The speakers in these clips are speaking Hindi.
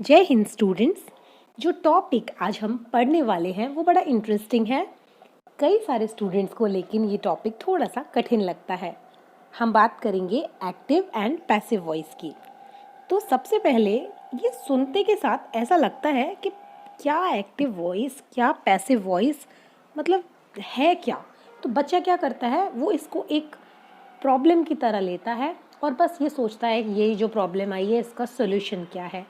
जय हिंद स्टूडेंट्स। जो टॉपिक आज हम पढ़ने वाले हैं वो बड़ा इंटरेस्टिंग है। कई सारे स्टूडेंट्स को लेकिन ये टॉपिक थोड़ा सा कठिन लगता है। हम बात करेंगे एक्टिव एंड पैसिव वॉइस की। तो सबसे पहले ये सुनते के साथ ऐसा लगता है कि क्या एक्टिव वॉइस, क्या पैसिव वॉइस, मतलब है क्या। तो बच्चा क्या करता है, वो इसको एक प्रॉब्लम की तरह लेता है और बस ये सोचता है कि ये जो प्रॉब्लम आई है इसका सोल्यूशन क्या है,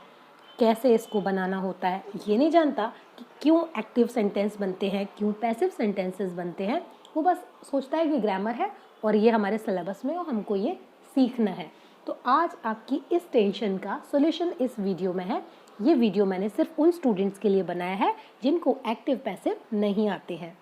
कैसे इसको बनाना होता है। ये नहीं जानता कि क्यों एक्टिव सेंटेंस बनते हैं, क्यों पैसिव सेंटेंसेस बनते हैं। वो बस सोचता है कि ग्रामर है और ये हमारे सिलेबस में और हमको ये सीखना है। तो आज आपकी इस टेंशन का सॉल्यूशन इस वीडियो में है। ये वीडियो मैंने सिर्फ उन स्टूडेंट्स के लिए बनाया है जिनको एक्टिव पैसिव नहीं आते हैं।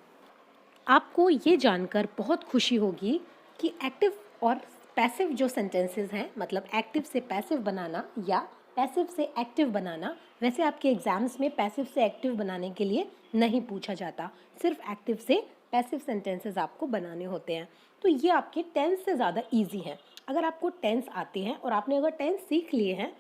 आपको ये जानकर बहुत खुशी होगी कि एक्टिव और पैसिव जो सेंटेंसेस हैं, मतलब एक्टिव से पैसिव बनाना या पैसिव से एक्टिव बनाना, वैसे आपके एग्जाम्स में पैसिव से एक्टिव बनाने के लिए नहीं पूछा जाता, सिर्फ एक्टिव से पैसिव सेंटेंसेस आपको बनाने होते हैं। तो ये आपके टेंस से ज़्यादा इजी हैं। अगर आपको टेंस आते हैं और आपने अगर टेंस सीख लिए हैं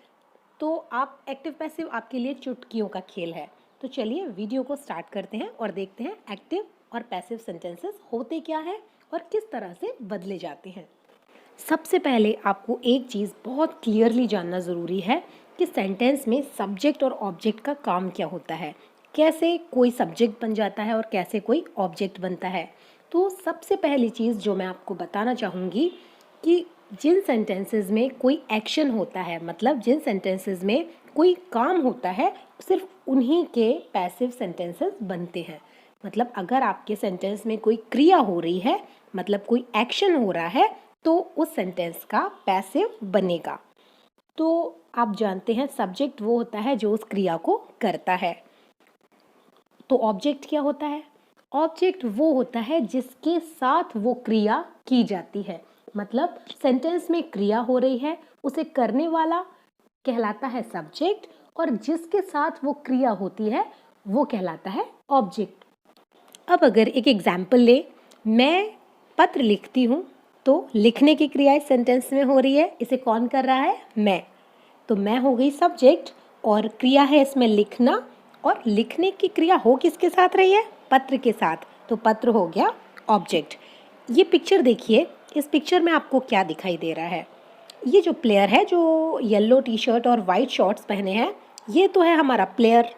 तो आप एक्टिव पैसिव आपके लिए चुटकियों का खेल है। तो चलिए वीडियो को स्टार्ट करते हैं और देखते हैं एक्टिव और पैसिव सेंटेंसेस होते क्या हैं और किस तरह से बदले जाते हैं। सबसे पहले आपको एक चीज़ बहुत क्लियरली जानना ज़रूरी है कि सेंटेंस में सब्जेक्ट और ऑब्जेक्ट का काम क्या होता है, कैसे कोई सब्जेक्ट बन जाता है और कैसे कोई ऑब्जेक्ट बनता है। तो सबसे पहली चीज़ जो मैं आपको बताना चाहूँगी कि जिन सेंटेंसेस में कोई एक्शन होता है, मतलब जिन सेंटेंसेस में कोई काम होता है, सिर्फ उन्हीं के पैसिव सेंटेंसेस बनते हैं। मतलब अगर आपके सेंटेंस में कोई क्रिया हो रही है, मतलब कोई एक्शन हो रहा है, तो उस सेंटेंस का पैसिव बनेगा। तो आप जानते हैं सब्जेक्ट वो होता है जो उस क्रिया को करता है। तो ऑब्जेक्ट क्या होता है? ऑब्जेक्ट वो होता है जिसके साथ वो क्रिया की जाती है। मतलब सेंटेंस में क्रिया हो रही है, उसे करने वाला कहलाता है सब्जेक्ट और जिसके साथ वो क्रिया होती है वो कहलाता है ऑब्जेक्ट। अब अगर एक एग्जाम्पल ले, मैं पत्र लिखती हूँ, तो लिखने की क्रिया इस सेंटेंस में हो रही है, इसे कौन कर रहा है? मैं। तो मैं हो गई सब्जेक्ट और क्रिया है इसमें लिखना, और लिखने की क्रिया हो किसके साथ रही है? पत्र के साथ। तो पत्र हो गया ऑब्जेक्ट। ये पिक्चर देखिए, इस पिक्चर में आपको क्या दिखाई दे रहा है? ये जो प्लेयर है जो येलो टी शर्ट और वाइट शॉर्ट्स पहने हैं, ये तो है हमारा प्लेयर।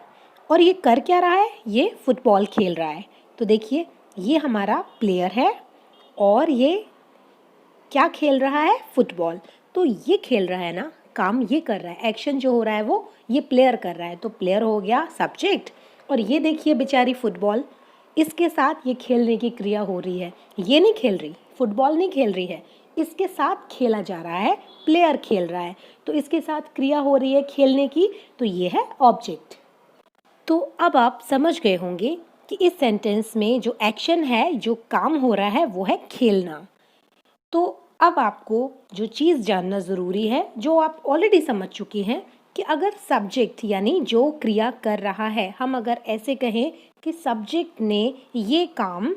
और ये कर क्या रहा है? ये फुटबॉल खेल रहा है। तो देखिए, ये हमारा प्लेयर है और ये क्या खेल रहा है? फुटबॉल। तो ये खेल रहा है ना, काम ये कर रहा है, एक्शन जो हो रहा है वो ये प्लेयर कर रहा है। तो प्लेयर हो गया सब्जेक्ट। और ये देखिए बेचारी फुटबॉल, इसके साथ ये खेलने की क्रिया हो रही है। ये नहीं खेल रही, फुटबॉल नहीं खेल रही है, इसके साथ खेला जा रहा है, प्लेयर खेल रहा है। तो इसके साथ क्रिया हो रही है खेलने की, तो ये है ऑब्जेक्ट। तो अब आप समझ गए होंगे कि इस सेंटेंस में जो एक्शन है, जो काम हो रहा है, वो है खेलना। तो अब आपको जो चीज़ जानना ज़रूरी है, जो आप ऑलरेडी समझ चुके हैं, कि अगर सब्जेक्ट यानी जो क्रिया कर रहा है, हम अगर ऐसे कहें कि सब्जेक्ट ने ये काम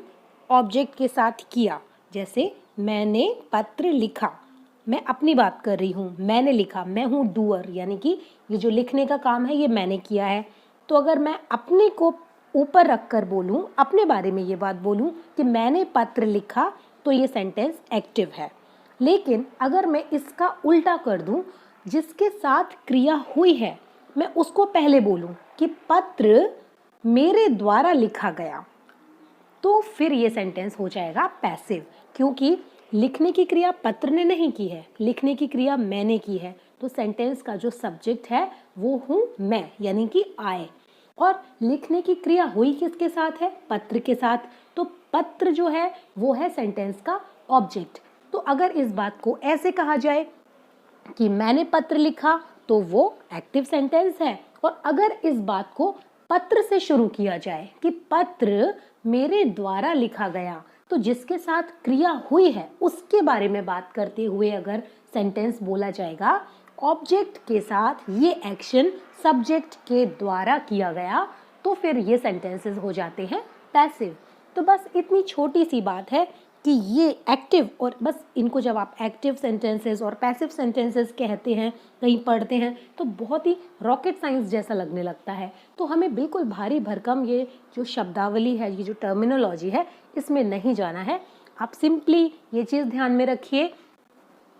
ऑब्जेक्ट के साथ किया, जैसे मैंने पत्र लिखा, मैं अपनी बात कर रही हूँ, मैंने लिखा, मैं हूँ डूअर, यानी कि ये जो लिखने का काम है ये मैंने किया है। तो अगर मैं अपने को ऊपर रख कर बोलूँ, अपने बारे में ये बात बोलूँ कि मैंने पत्र लिखा, तो ये सेंटेंस एक्टिव है। लेकिन अगर मैं इसका उल्टा कर दूं, जिसके साथ क्रिया हुई है, मैं उसको पहले बोलूं कि पत्र मेरे द्वारा लिखा गया, तो फिर ये सेंटेंस हो जाएगा पैसिव, क्योंकि लिखने की क्रिया पत्र ने नहीं की है, लिखने की क्रिया मैंने की है। तो सेंटेंस का जो सब्जेक्ट है वो हूँ मैं, यानी कि आई। और लिखने की क्रिया हुई किसके साथ है? पत्र के साथ। तो पत्र जो है वो है सेंटेंस का ऑब्जेक्ट। तो अगर इस बात को ऐसे कहा जाए कि मैंने पत्र लिखा, तो वो एक्टिव सेंटेंस है। और अगर इस बात को पत्र से शुरू किया जाए कि पत्र मेरे द्वारा लिखा गया, तो जिसके साथ क्रिया हुई है उसके बारे में बात करते हुए अगर सेंटेंस बोला जाएगा, ऑब्जेक्ट के साथ ये एक्शन सब्जेक्ट के द्वारा किया गया, तो फिर ये सेंटेंसेस हो जाते हैं पैसिव। तो बस इतनी छोटी सी बात है कि ये एक्टिव, और बस इनको जब आप एक्टिव सेंटेंसेस और पैसिव सेंटेंसेस कहते हैं, कहीं पढ़ते हैं, तो बहुत ही रॉकेट साइंस जैसा लगने लगता है। तो हमें बिल्कुल भारी भरकम ये जो शब्दावली है, ये जो टर्मिनोलॉजी है, इसमें नहीं जाना है। आप सिंपली ये चीज़ ध्यान में रखिए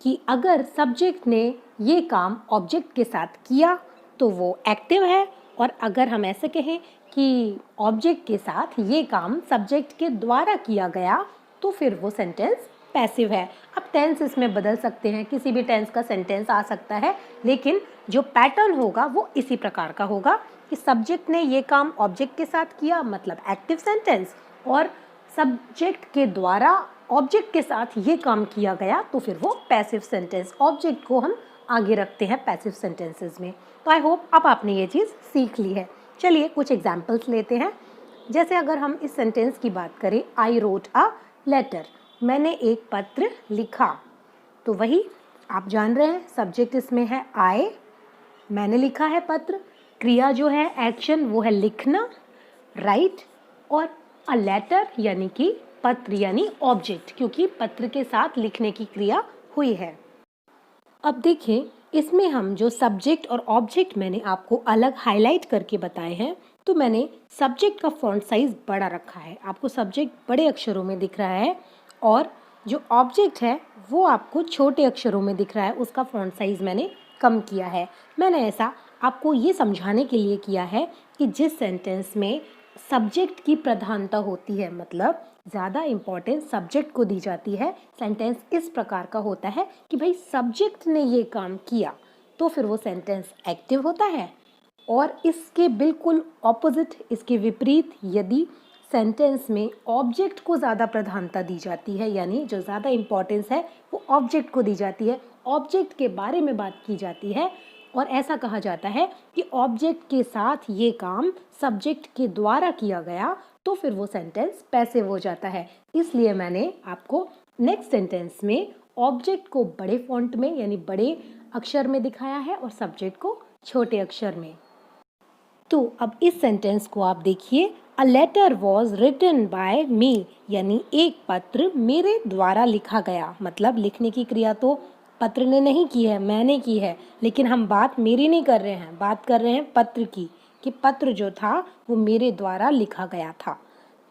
कि अगर सब्जेक्ट ने ये काम ऑब्जेक्ट के साथ किया तो वो एक्टिव है, और अगर हम ऐसे कहें कि ऑब्जेक्ट के साथ ये काम सब्जेक्ट के द्वारा किया गया तो फिर वो सेंटेंस पैसिव है। अब टेंस इसमें बदल सकते हैं, किसी भी टेंस का सेंटेंस आ सकता है, लेकिन जो पैटर्न होगा वो इसी प्रकार का होगा कि सब्जेक्ट ने ये काम ऑब्जेक्ट के साथ किया मतलब एक्टिव सेंटेंस, और सब्जेक्ट के द्वारा ऑब्जेक्ट के साथ ये काम किया गया तो फिर वो पैसिव सेंटेंस। ऑब्जेक्ट को हम आगे रखते हैं पैसिव सेंटेंसेस में। तो आई होप अब आपने ये चीज़ सीख ली है। चलिए कुछ एग्जाम्पल्स लेते हैं। जैसे अगर हम इस सेंटेंस की बात करें, आई रोट अ लेटर, मैंने एक पत्र लिखा, तो वही आप जान रहे हैं सब्जेक्ट इसमें है आई, मैंने लिखा है पत्र, क्रिया जो है एक्शन वो है लिखना, राइट, और अ लेटर यानी कि पत्र यानी ऑब्जेक्ट, क्योंकि पत्र के साथ लिखने की क्रिया हुई है। अब देखें इसमें हम जो सब्जेक्ट और ऑब्जेक्ट मैंने आपको अलग हाईलाइट करके बताए हैं, तो मैंने सब्जेक्ट का फॉन्ट साइज बड़ा रखा है, आपको सब्जेक्ट बड़े अक्षरों में दिख रहा है, और जो ऑब्जेक्ट है वो आपको छोटे अक्षरों में दिख रहा है, उसका फॉन्ट साइज मैंने कम किया है। मैंने ऐसा आपको ये समझाने के लिए किया है कि जिस सेंटेंस में सब्जेक्ट की प्रधानता होती है, मतलब ज़्यादा इम्पोर्टेंस सब्जेक्ट को दी जाती है, सेंटेंस इस प्रकार का होता है कि भाई सब्जेक्ट ने ये काम किया तो फिर वो सेंटेंस एक्टिव होता है। और इसके बिल्कुल ऑपोजिट, इसके विपरीत, यदि सेंटेंस में ऑब्जेक्ट को ज़्यादा प्रधानता दी जाती है, यानी जो ज़्यादा इम्पोर्टेंस है वो ऑब्जेक्ट को दी जाती है, ऑब्जेक्ट के बारे में बात की जाती है, और ऐसा कहा जाता है कि ऑब्जेक्ट के साथ ये काम सब्जेक्ट के द्वारा किया गया तो फिर वो सेंटेंस पैसिव हो जाता है। इसलिए मैंने आपको नेक्स्ट सेंटेंस में ऑब्जेक्ट को बड़े फॉन्ट में यानी बड़े अक्षर में दिखाया है और सब्जेक्ट को छोटे अक्षर में। तो अब इस सेंटेंस को आप देखिए, a letter was written by me, यानी एक पत्र मेरे द्वारा लिखा गया, मतलब लिखने की क्रिया तो पत्र ने नहीं की है, मैंने की है, लेकिन हम बात मेरी नहीं कर रहे हैं, बात कर रहे हैं पत्र की, कि पत्र जो था वो मेरे द्वारा लिखा गया था।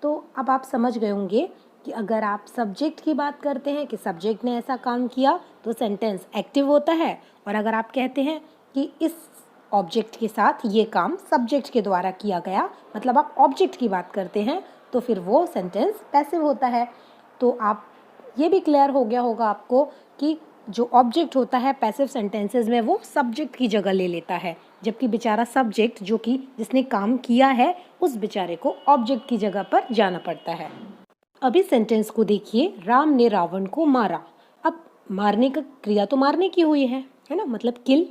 तो अब आप समझ गए होंगे कि अगर आप सब्जेक्ट की बात करते हैं कि सब्जेक्ट ने ऐसा काम किया तो सेंटेंस एक्टिव होता है, और अगर आप कहते हैं कि इस ऑब्जेक्ट के साथ ये काम सब्जेक्ट के द्वारा किया गया, मतलब आप ऑब्जेक्ट की बात करते हैं, तो फिर वो सेंटेंस पैसिव होता है। तो आप ये भी क्लियर हो गया होगा आपको कि जो ऑब्जेक्ट होता है पैसिव सेंटेंसेस में वो सब्जेक्ट की जगह ले लेता है, जबकि बेचारा सब्जेक्ट जो कि जिसने काम किया है उस बेचारे को ऑब्जेक्ट की जगह पर जाना पड़ता है। अब इस सेंटेंस को देखिए, राम ने रावण को मारा। अब मारने का क्रिया तो मारने की हुई है ना, मतलब किल।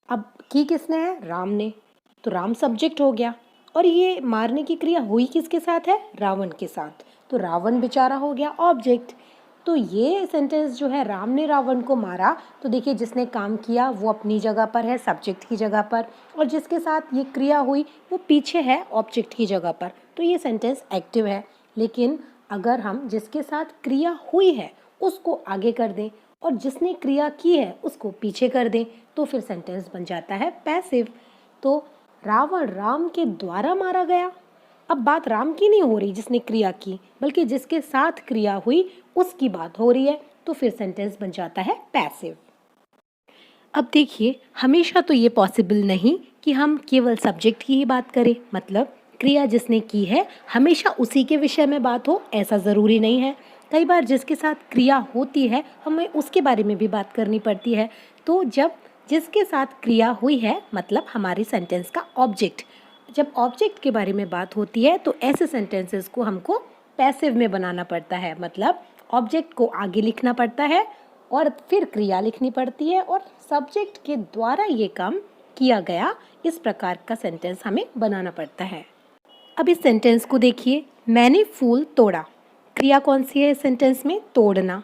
अब की किसने है? राम ने, तो राम सब्जेक्ट हो गया, और ये मारने की क्रिया हुई किसके साथ है? रावण के साथ, तो रावण बेचारा हो गया ऑब्जेक्ट। तो ये सेंटेंस जो है, राम ने रावण को मारा, तो देखिए जिसने काम किया वो अपनी जगह पर है, सब्जेक्ट की जगह पर, और जिसके साथ ये क्रिया हुई वो पीछे है ऑब्जेक्ट की जगह पर, तो ये सेंटेंस एक्टिव है। लेकिन अगर हम जिसके साथ क्रिया हुई है उसको आगे कर दें और जिसने क्रिया की है उसको पीछे कर दें, तो फिर सेंटेंस बन जाता है पैसिव। तो रावण राम के द्वारा मारा गया, अब बात राम की नहीं हो रही जिसने क्रिया की, बल्कि जिसके साथ क्रिया हुई उसकी बात हो रही है, तो फिर सेंटेंस बन जाता है पैसिव। अब देखिए, हमेशा तो ये पॉसिबल नहीं कि हम केवल सब्जेक्ट की ही बात करें, मतलब क्रिया जिसने की है हमेशा उसी के विषय में बात हो, ऐसा ज़रूरी नहीं है। कई बार जिसके साथ क्रिया होती है हमें उसके बारे में भी बात करनी पड़ती है। तो जब जिसके साथ क्रिया हुई है, मतलब हमारी सेंटेंस का ऑब्जेक्ट, जब ऑब्जेक्ट के बारे में बात होती है तो ऐसे सेंटेंसेस को हमको पैसिव में बनाना पड़ता है, मतलब ऑब्जेक्ट को आगे लिखना पड़ता है और फिर क्रिया लिखनी पड़ती है और सब्जेक्ट के द्वारा ये काम किया गया, इस प्रकार का सेंटेंस हमें बनाना पड़ता है। अब इस सेंटेंस को देखिए, मैंने फूल तोड़ा, क्रिया कौन सी है इस सेंटेंस में? तोड़ना।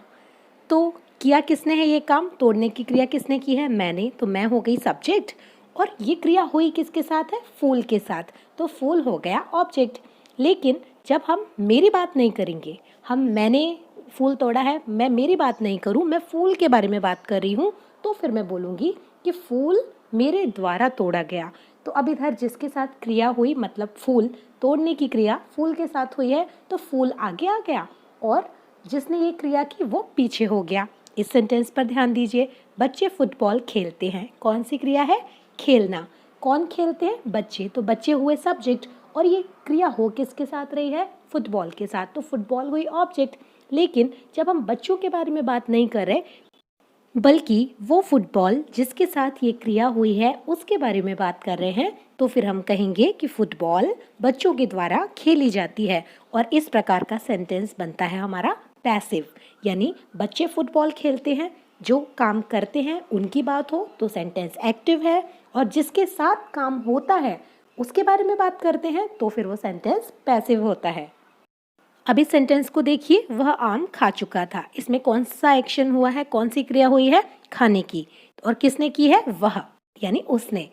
तो किया किसने है ये काम? तोड़ने की क्रिया किसने की है? मैंने, तो मैं हो गई सब्जेक्ट, और ये क्रिया हुई किसके साथ है? फूल के साथ, तो फूल हो गया ऑब्जेक्ट। लेकिन जब हम मेरी बात नहीं करेंगे, हम मैंने फूल तोड़ा है, मैं मेरी बात नहीं करूँ, मैं फूल के बारे में बात कर रही हूँ, तो फिर मैं बोलूँगी कि फूल मेरे द्वारा तोड़ा गया। तो अब इधर जिसके साथ क्रिया हुई मतलब फूल तोड़ने की क्रिया फूल के साथ हुई है, तो फूल आगे आ गया और जिसने ये क्रिया की वो पीछे हो गया। इस सेंटेंस पर ध्यान दीजिए, बच्चे फुटबॉल खेलते हैं। कौन सी क्रिया है? खेलना। कौन खेलते हैं? बच्चे। तो बच्चे हुए सब्जेक्ट और ये क्रिया हो किसके साथ रही है? फुटबॉल के साथ। तो फुटबॉल हुई ऑब्जेक्ट। लेकिन जब हम बच्चों के बारे में बात नहीं कर रहे बल्कि वो फुटबॉल जिसके साथ ये क्रिया हुई है उसके बारे में बात कर रहे हैं, तो फिर हम कहेंगे कि फुटबॉल बच्चों के द्वारा खेली जाती है। और इस प्रकार का सेंटेंस बनता है हमारा पैसिव, यानी बच्चे फुटबॉल खेलते हैं, जो काम करते हैं उनकी बात हो तो सेंटेंस एक्टिव है, और जिसके साथ काम होता है उसके बारे में बात करते हैं तो फिर वो सेंटेंस पैसिव होता है। अब इस सेंटेंस को देखिए, वह आम खा चुका था। इसमें कौन सा एक्शन हुआ है, कौन सी क्रिया हुई है? खाने की। और किसने की है? वह, यानी उसने।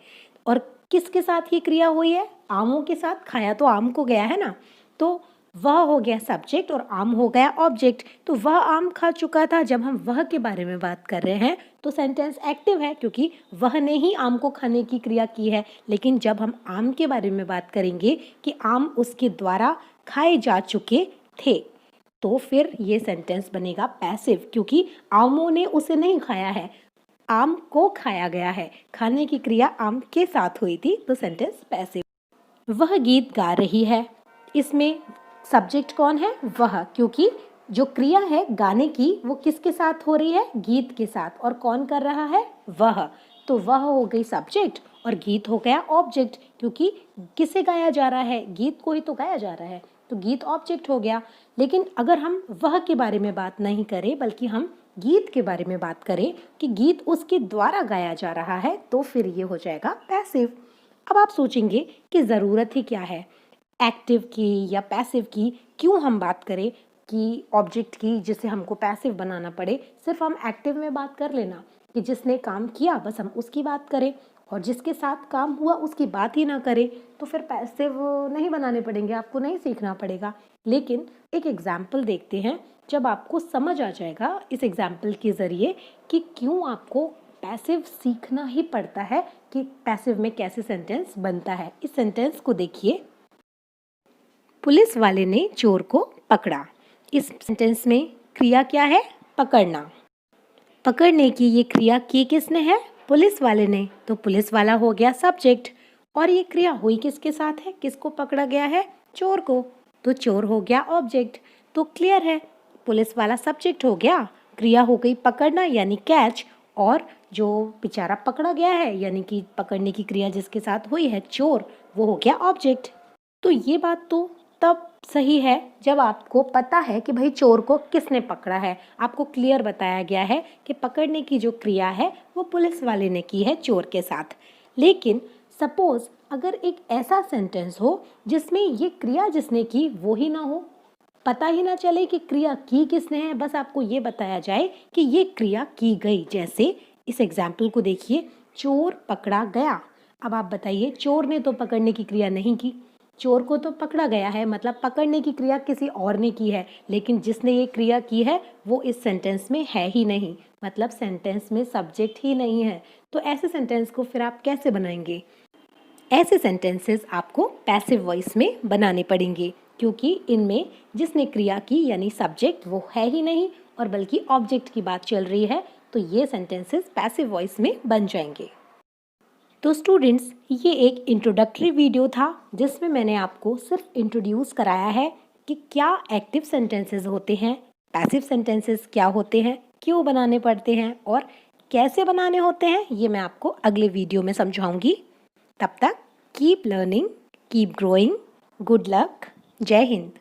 और किसके साथ ये क्रिया हुई है? आमों के साथ। खाया तो आम को गया है ना, तो वह हो गया सब्जेक्ट और आम हो गया ऑब्जेक्ट। तो वह आम खा चुका था, जब हम वह के बारे में बात कर रहे हैं तो सेंटेंस एक्टिव है क्योंकि वह ने ही आम को खाने की क्रिया की है। लेकिन जब हम आम के बारे में बात करेंगे कि आम उसके द्वारा खाए जा चुके थे, तो फिर ये सेंटेंस बनेगा पैसिव, क्योंकि आमों ने उसे नहीं खाया है, आम को खाया गया है। खाने की क्रिया आम के साथ हुई थी, तो सेंटेंस पैसिव। वह गीत गा रही है। इसमें सब्जेक्ट कौन है? वह, क्योंकि जो क्रिया है गाने की वो किसके साथ हो रही है? गीत के साथ। और कौन कर रहा है? वह। तो वह हो गई सब्जेक्ट और गीत हो गया ऑब्जेक्ट, क्योंकि किसे गाया जा रहा है? गीत को ही तो गाया जा रहा है, तो गीत ऑब्जेक्ट हो गया। लेकिन अगर हम वह के बारे में बात नहीं करें बल्कि हम गीत के बारे में बात करें कि गीत उसके द्वारा गाया जा रहा है, तो फिर ये हो जाएगा पैसिव। अब आप सोचेंगे कि ज़रूरत ही क्या है एक्टिव की या पैसिव की, क्यों हम बात करें कि ऑब्जेक्ट की जिसे हमको पैसिव बनाना पड़े। सिर्फ हम एक्टिव में बात कर लेना कि जिसने काम किया बस हम उसकी बात करें, और जिसके साथ काम हुआ उसकी बात ही ना करें, तो फिर पैसिव नहीं बनाने पड़ेंगे, आपको नहीं सीखना पड़ेगा। लेकिन एक एग्जाम्पल देखते हैं, जब आपको समझ आ जाएगा इस एग्जाम्पल के ज़रिए कि क्यों आपको पैसिव सीखना ही पड़ता है कि पैसिव में कैसे सेंटेंस बनता है। इस सेंटेंस को देखिए, पुलिस वाले ने चोर को पकड़ा। इस सेंटेंस में क्रिया क्या है? पकड़ना। पकड़ने की ये क्रिया की किसने है? पुलिस वाले ने। तो पुलिस वाला हो गया सब्जेक्ट, और ये क्रिया हुई किसके साथ है? किसको पकड़ा गया है? चोर को। तो चोर हो गया ऑब्जेक्ट। तो क्लियर है, पुलिस वाला सब्जेक्ट हो गया, क्रिया हो गई पकड़ना यानी कैच, और जो बेचारा पकड़ा गया है यानी कि पकड़ने की क्रिया जिसके साथ हुई है चोर, वो हो गया ऑब्जेक्ट। तो ये बात तो तब सही है जब आपको पता है कि भाई चोर को किसने पकड़ा है। आपको क्लियर बताया गया है कि पकड़ने की जो क्रिया है वो पुलिस वाले ने की है चोर के साथ। लेकिन सपोज अगर एक ऐसा सेंटेंस हो जिसमें ये क्रिया जिसने की वो ही ना हो, पता ही ना चले कि क्रिया की किसने है, बस आपको ये बताया जाए कि ये क्रिया की गई। जैसे इस एग्जाम्पल को देखिए, चोर पकड़ा गया। अब आप बताइए, चोर ने तो पकड़ने की क्रिया नहीं की, चोर को तो पकड़ा गया है, मतलब पकड़ने की क्रिया किसी और ने की है, लेकिन जिसने ये क्रिया की है वो इस सेंटेंस में है ही नहीं, मतलब सेंटेंस में सब्जेक्ट ही नहीं है। तो ऐसे सेंटेंस को फिर आप कैसे बनाएंगे? ऐसे सेंटेंसेस आपको पैसिव वॉइस में बनाने पड़ेंगे, क्योंकि इनमें जिसने क्रिया की यानी सब्जेक्ट वो है ही नहीं और बल्कि ऑब्जेक्ट की बात चल रही है, तो ये सेंटेंसेस पैसिव वॉइस में बन जाएंगे। तो स्टूडेंट्स, ये एक इंट्रोडक्टरी वीडियो था जिसमें मैंने आपको सिर्फ इंट्रोड्यूस कराया है कि क्या एक्टिव सेंटेंसेस होते हैं, पैसिव सेंटेंसेस क्या होते हैं, क्यों बनाने पड़ते हैं और कैसे बनाने होते हैं, ये मैं आपको अगले वीडियो में समझाऊंगी। तब तक keep learning, keep growing, good luck, जय हिंद।